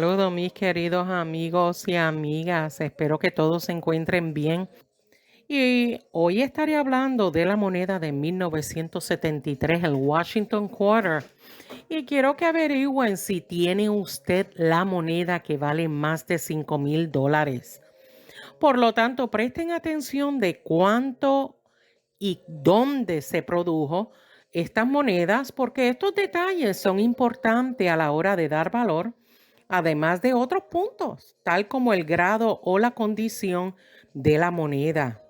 Saludos mis queridos amigos y amigas. Espero que todos se encuentren bien. Y hoy estaré hablando de la moneda de 1973, el Washington Quarter. Y quiero que averigüen si tiene usted la moneda que vale más de $5,000. Por lo tanto, presten atención de cuánto y dónde se produjo estas monedas, porque estos detalles son importantes a la hora de dar valor, además de otros puntos, tal como el grado o la condición de la moneda.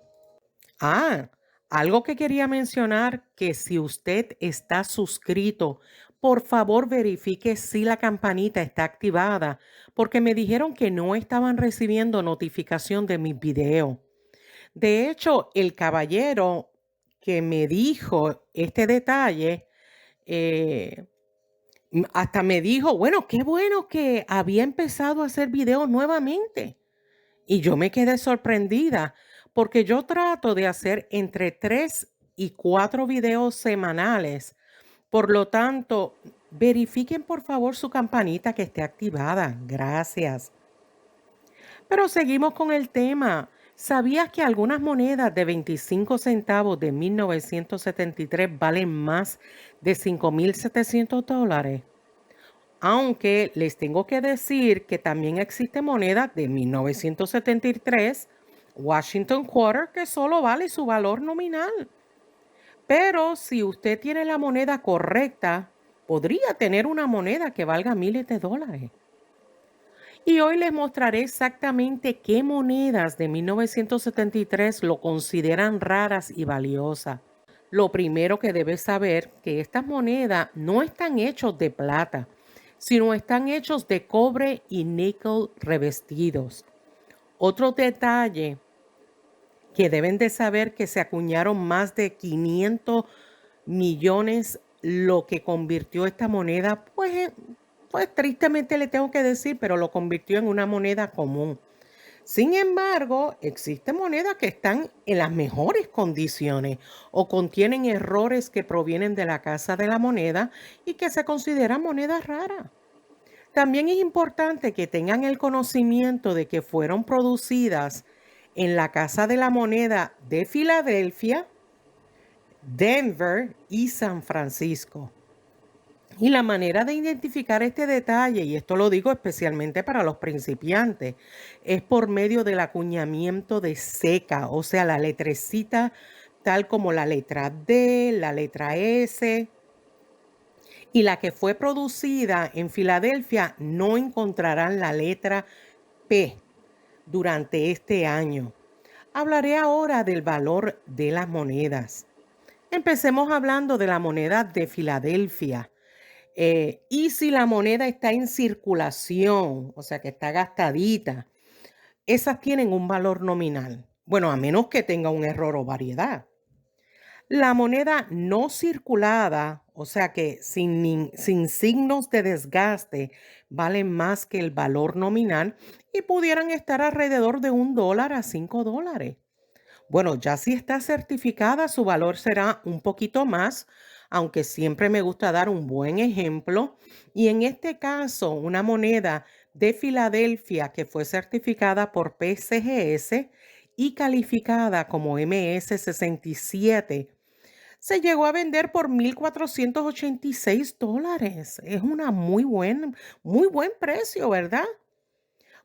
Ah, algo que quería mencionar, que si usted está suscrito, por favor verifique si la campanita está activada, porque me dijeron que no estaban recibiendo notificación de mis videos. De hecho, el caballero que me dijo este detalle, eh, hasta me dijo, bueno, qué bueno que había empezado a hacer videos nuevamente. Y yo me quedé sorprendida porque yo trato de hacer entre 3 y 4 videos semanales. Por lo tanto, verifiquen por favor su campanita que esté activada. Gracias. Pero seguimos con el tema. ¿Sabías que algunas monedas de 25 centavos de 1973 valen más de $5,700? Aunque les tengo que decir que también existe moneda de 1973, Washington Quarter, que solo vale su valor nominal. Pero si usted tiene la moneda correcta, podría tener una moneda que valga miles de dólares. Y hoy les mostraré exactamente qué monedas de 1973 lo consideran raras y valiosas. Lo primero que debes saber que estas monedas no están hechos de plata, sino están hechos de cobre y níquel revestidos. Otro detalle que deben de saber que se acuñaron más de 500 millones, lo que convirtió esta moneda, pues tristemente le tengo que decir, pero lo convirtió en una moneda común. Sin embargo, existen monedas que están en las mejores condiciones o contienen errores que provienen de la casa de la moneda y que se consideran monedas raras. También es importante que tengan el conocimiento de que fueron producidas en la Casa de la Moneda de Filadelfia, Denver y San Francisco. Y la manera de identificar este detalle, y esto lo digo especialmente para los principiantes, es por medio del acuñamiento de seca, o sea, la letrecita tal como la letra D, la letra S, y la que fue producida en Filadelfia no encontrarán la letra P durante este año. Hablaré ahora del valor de las monedas. Empecemos hablando de la moneda de Filadelfia. Y si la moneda está en circulación, o sea que está gastadita, esas tienen un valor nominal. Bueno, a menos que tenga un error o variedad. La moneda no circulada, o sea que sin signos de desgaste, vale más que el valor nominal y pudieran estar alrededor de $1 a $5. Bueno, ya si está certificada, su valor será un poquito más, aunque siempre me gusta dar un buen ejemplo. Y en este caso, una moneda de Filadelfia que fue certificada por PCGS y calificada como MS 67 se llegó a vender por $1,486. Es una muy buen precio, ¿verdad?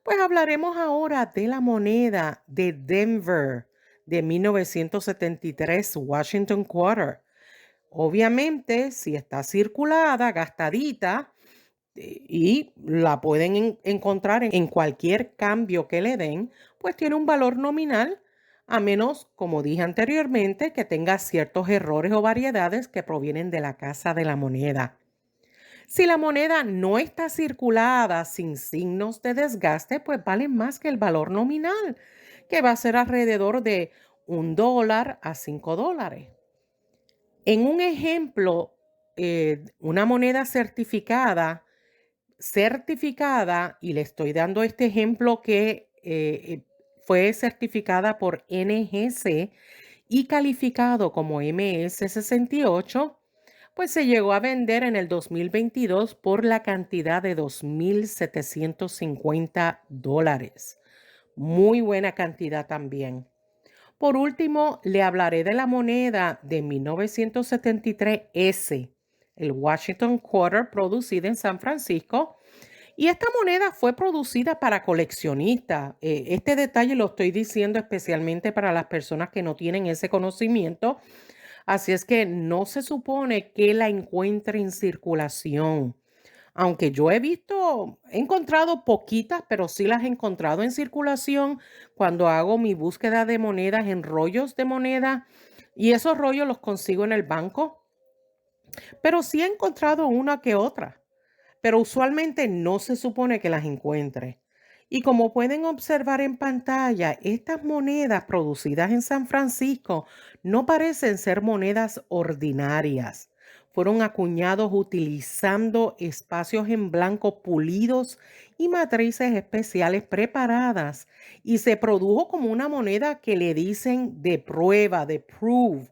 Pues hablaremos ahora de la moneda de Denver de 1973, Washington Quarter. Obviamente, si está circulada, gastadita, y la pueden encontrar en cualquier cambio que le den, pues tiene un valor nominal, a menos, como dije anteriormente, que tenga ciertos errores o variedades que provienen de la casa de la moneda. Si la moneda no está circulada sin signos de desgaste, pues vale más que el valor nominal, que va a ser alrededor de $1 a $5. En un ejemplo, una moneda certificada, y le estoy dando este ejemplo que fue certificada por NGC y calificado como MS 68, Pues se llegó a vender en el 2022 por la cantidad de $2,750. Muy buena cantidad también. Por último, le hablaré de la moneda de 1973 S, el Washington Quarter, producida en San Francisco. Y esta moneda fue producida para coleccionistas. Este detalle lo estoy diciendo especialmente para las personas que no tienen ese conocimiento. Así es que no se supone que la encuentre en circulación. Aunque yo he encontrado poquitas, pero sí las he encontrado en circulación cuando hago mi búsqueda de monedas en rollos de moneda y esos rollos los consigo en el banco, pero sí he encontrado una que otra, pero usualmente no se supone que las encuentre. Y como pueden observar en pantalla, estas monedas producidas en San Francisco no parecen ser monedas ordinarias. Fueron acuñados utilizando espacios en blanco pulidos y matrices especiales preparadas y se produjo como una moneda que le dicen de prueba, de proof.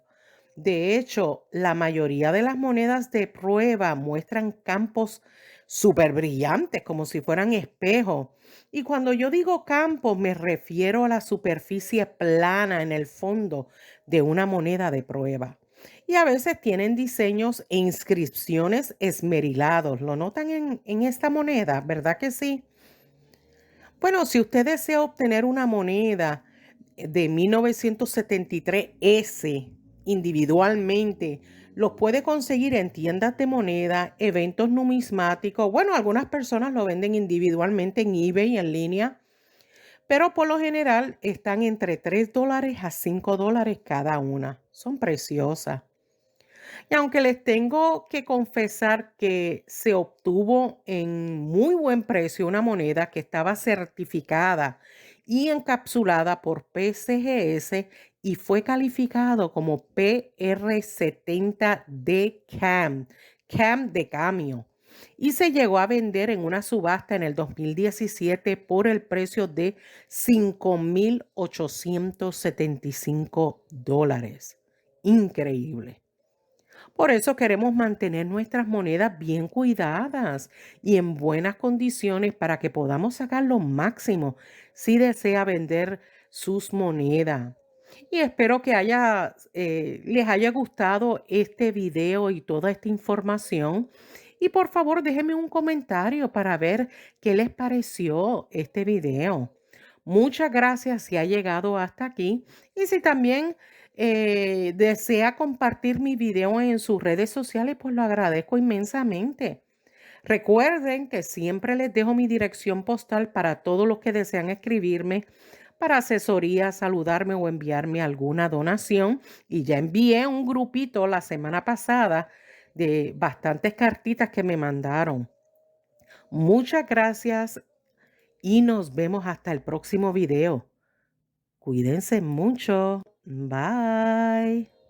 De hecho, la mayoría de las monedas de prueba muestran campos súper brillantes, como si fueran espejos. Y cuando yo digo campos, me refiero a la superficie plana en el fondo de una moneda de prueba. Y a veces tienen diseños e inscripciones esmerilados. ¿Lo notan en esta moneda? ¿Verdad que sí? Bueno, si usted desea obtener una moneda de 1973 S individualmente, los puede conseguir en tiendas de moneda, eventos numismáticos. Bueno, algunas personas lo venden individualmente en eBay en línea, pero por lo general están entre $3 a $5 cada una. Son preciosas. Y aunque les tengo que confesar que se obtuvo en muy buen precio una moneda que estaba certificada y encapsulada por PCGS y fue calificado como PR70D CAM, CAM de cambio. Y se llegó a vender en una subasta en el 2017 por el precio de $5,875. Increíble. Por eso queremos mantener nuestras monedas bien cuidadas y en buenas condiciones para que podamos sacar lo máximo si desea vender sus monedas. Y espero que les haya gustado este video y toda esta información. Y por favor, déjenme un comentario para ver qué les pareció este video. Muchas gracias si ha llegado hasta aquí. Y si también desea compartir mi video en sus redes sociales, pues lo agradezco inmensamente. Recuerden que siempre les dejo mi dirección postal para todos los que desean escribirme para asesoría, saludarme o enviarme alguna donación. Y ya envié un grupito la semana pasada de bastantes cartitas que me mandaron. Muchas gracias y nos vemos hasta el próximo video. Cuídense mucho. Bye.